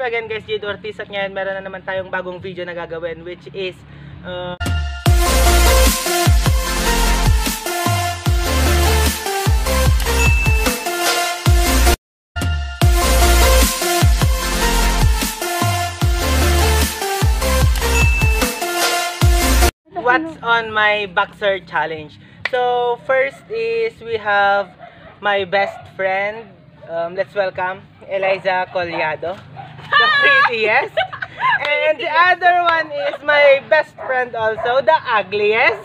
again guys, Jade Ortiz, at ngayon meron na naman tayong bagong video na gagawin, which is what's on my boxer challenge. So first is we have my best friend. Let's welcome Eliza Collado, the prettiest. And the other one is my best friend also, the ugliest.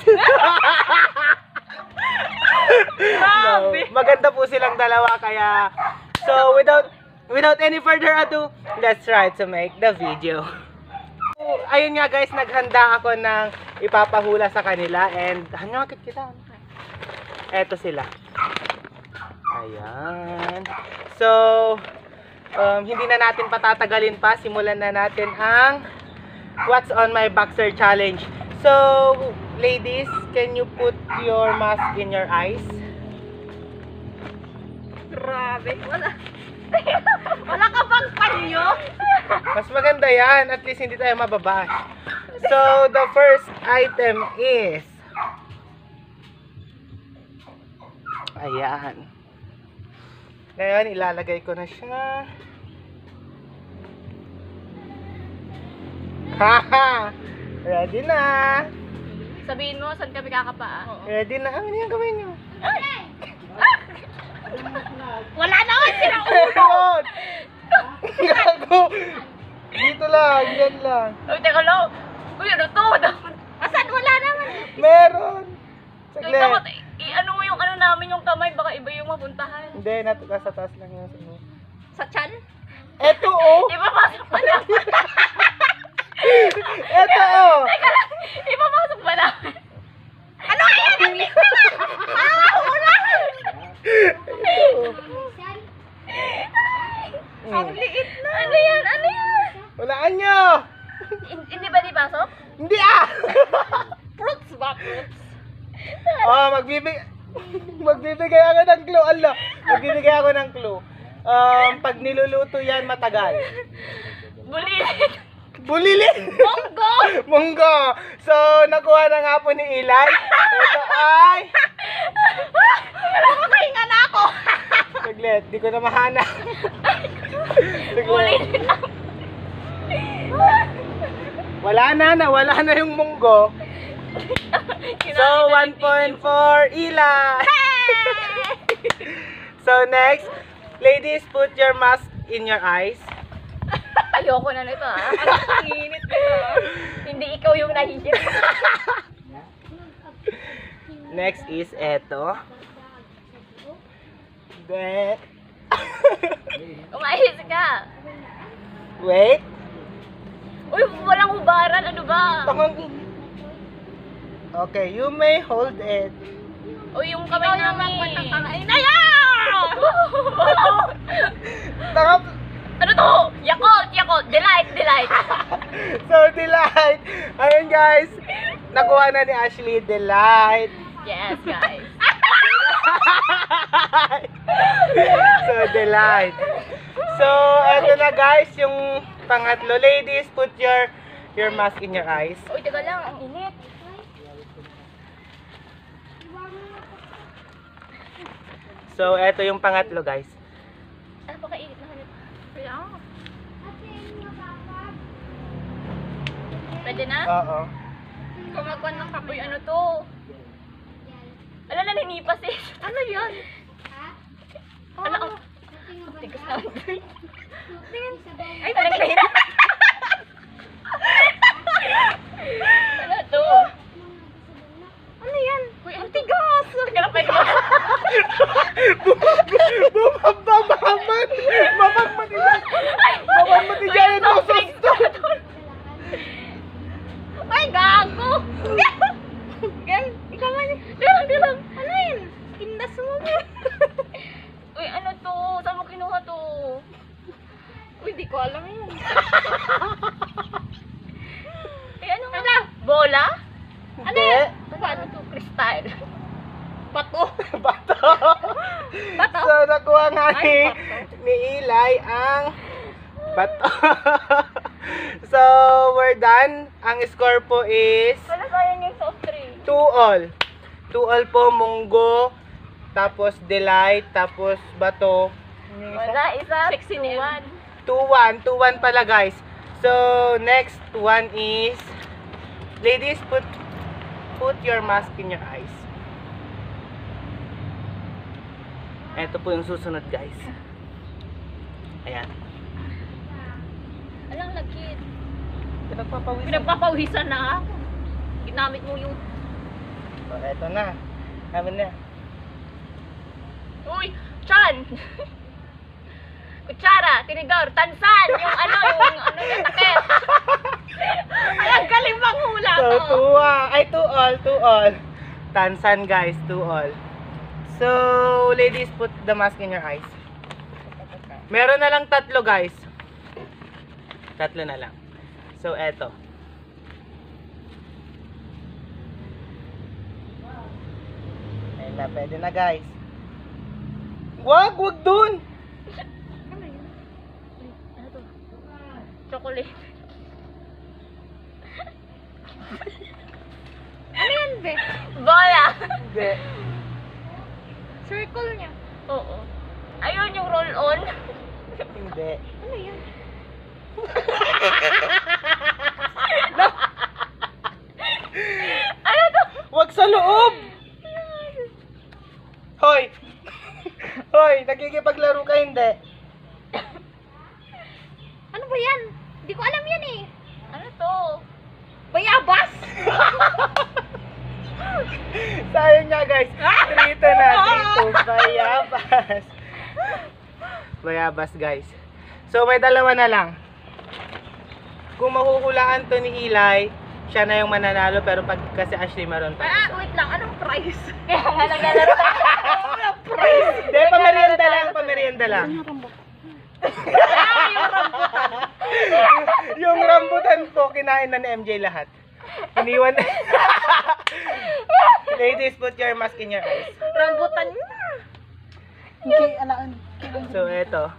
No, maganda po silang dalawa, kaya so without any further ado, let's try to make the video. So, ayun nga guys, naghanda ako ng ipapahula sa kanila, and hanakit kita. Eto sila. Ayan. So, hindi na natin patatagalin pa. Simulan na natin ang What's on my boxer challenge. So, ladies, can you put your mask in your eyes? Grabe, wala. Wala ka bang panyo? Mas maganda yan. At least hindi tayo mababash. So, the first item is ayan. Ngayon, ilalagay ko na siya. Haha! Ready na! Sabihin mo, saan kami kakapaa? Ready na? Ano yung gawin nyo? Wala naman sila ulo! Gago! Dito lang, yan lang. Uy, teka lang. Uy, ano to? Asan? Wala naman. Meron! Uy, Saglit. tamot. Ano mo yung ano namin, yung kamay, baka iba yung mapuntahan. Hindi, nasa taas lang yun. Sa chan? Eto oh! Ipapasok pa namin. Eto oh! Teka lang, ipapasok pa namin. Ano yan? Wala! Ang liit na. Ano yan? Ano yan? Walaan nyo! Hindi ba di pasok? Hindi ah! Fruits ba? Fruits? Oh, magbibigay ako ng clue. Allah, magbibigay ako ng clue. Pag niluluto yan, matagal. Bulilit. Bulilit! Monggo! Monggo! So, nakuha na nga po ni Eli. Ito ay... Makakahinga na ako! Saglit, di ko na mahanap. Bulilit. Wala na yung monggo. So, 1 point for Eli. So, next, ladies, put your mask in your eyes. Ayoko na nito ah. Ang init nito. Hindi ikaw yung nahihiya. Next is eto. Umayos ka. Wait. Uy, walang hubaran. Ano ba? Okay, you may hold it. Uy, yung kamay namin. Ay, ayaw! Ano to? Yakult! Delight! So, Delight. Ayun guys, nakuha na ni Ashley, Delight. Yes, guys. So, Delight. So, eto na guys, yung pangatlo. Ladies, put your mask in your eyes. Uy, taga lang. Ang init. So, eto yung pangatlo guys. Ano pa kainit na hanip? Kaya pwede na? Oo. Kumagwan ng kapoy. Ano to? Ano na nanipas eh? Ano yun? Ano ang... Tigas naman. Tingin. Ay, parang kahit. Ano to? Ano yan? Uy, ang tigas! Teka lang, pwede ba? Bumabababad! Mapagmatigan yung tusok to! Ay, gago! Gan, ikaw man. Dilang. Ano yun? Kindas mo mo. Uy, ano to? Saan mo kinuha to? Uy, di ko alam yun. Eh, ano nga? Bola? Ano Hindi. yan? Ano to? Kristal. Bato. Bato. So, nakuha nga ni Eli ang Bato. So, we're done. Ang score po is Wala sayang yung soft drink. 2-all. 2-all po, munggo, tapos delight, tapos bato. Wala, isa. 6-1. 2-1. 2-1 pala, guys. So, next one is, ladies, put your mask in your eyes. Ito po yung susunod, guys. Ayan. Alang lagkit. Pinagpapawisan. Pinagpapawisan na ako. Ginamit mo yung... So, eto na. Namin na. Uy! Chan! Kutsara, tinidor, tansan! Yung ano yung takip. Ay, ang galing manghula So, to. 2-all. Tansan, guys. 2-all. So, ladies, put the mask in your eyes. Meron na lang 3, guys. 3 na lang. So, eto. Ayun na, pwede na, guys. Wag dun! Ano yun? Ano to? Chocolate. Ano yan, be? Bola! Hindi. Circle niya. Oo. Ayun yung roll-on. Hindi. Ano yan? Ano to? Wag sa loob! Hoy! Hoy, nakikipaglaro ka hindi? Ano ba yan? Hindi ko alam yan eh. Ano to? Bayabas! Sayang nga, guys. Dito na. Dito. Bayabas. Bayabas, guys. So, may 2 na lang. Kung mahuhulaan to ni Eli, siya na yung mananalo. Pero pag kasi Ashley maroon pa. Wait lang. Anong price? Kaya nga naglalaro tayo. Anong price? Hindi, pamerienda lang. Pamerienda lang. Yung rambutan. Yung rambutan po, kinain na ni MJ lahat. Iniwan na. Ladies, put your mask in your eyes. Rambutan. So, eto.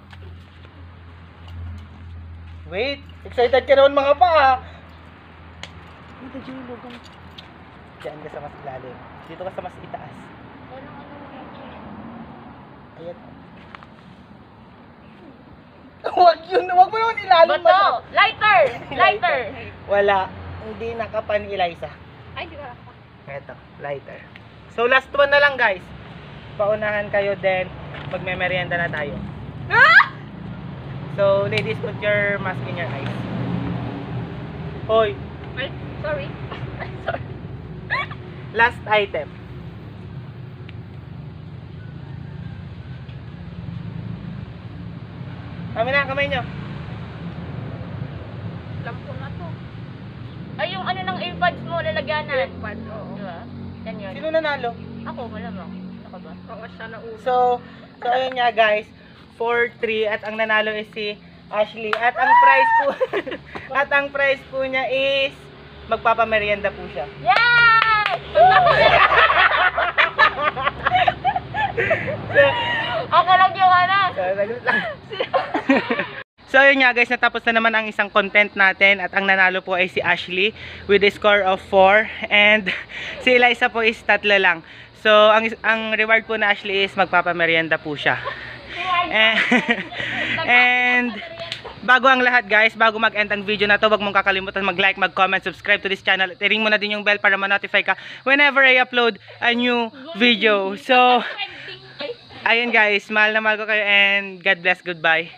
Wait, excited ka naman mga pa. Diyan ka sa mas ilalim. Dito ka sa mas itaas. Ayan. Wag yun, wag mo naman ilalim Bato. Lighter. Lighter. Wala, hindi nakapa ni Eliza. Ay, di ba? Eto, lighter. So, last one na lang, guys. Paunahan kayo din. Magme-merienda na tayo. So, ladies, put your mask in your eyes. Hoy, Ay, sorry. Sorry. last item. Kami na, kamay nyo. Alam ko na to. Ay, yung ano ng earbuds mo, lalagyanan. Earbuds, oo. Diba? Yan yun. Sino nanalo? Ako, malamang. Ako ba? Oo, siya na ulo. So ayun nga, guys. 4-3 at ang nanalo is si Ashley. At ang prize po at ang prize po niya is magpapamerienda po siya. Yes! Ako lang yung ano. So, sagot lang. So yun nga, guys, natapos na naman ang isang content natin at ang nanalo po ay si Ashley with a score of 4 and si Eliza po is 3 lang. So ang reward po na Ashley is magpapamerienda po siya. And bago ang lahat, guys, bago mag-end ang video na to, wag mong kakalimutan mag-like, mag-comment, subscribe to this channel. I-ring mo na din yung bell para ma-notify ka whenever I upload a new video. So ayun, guys, mahal na mahal ko kayo and God bless, goodbye.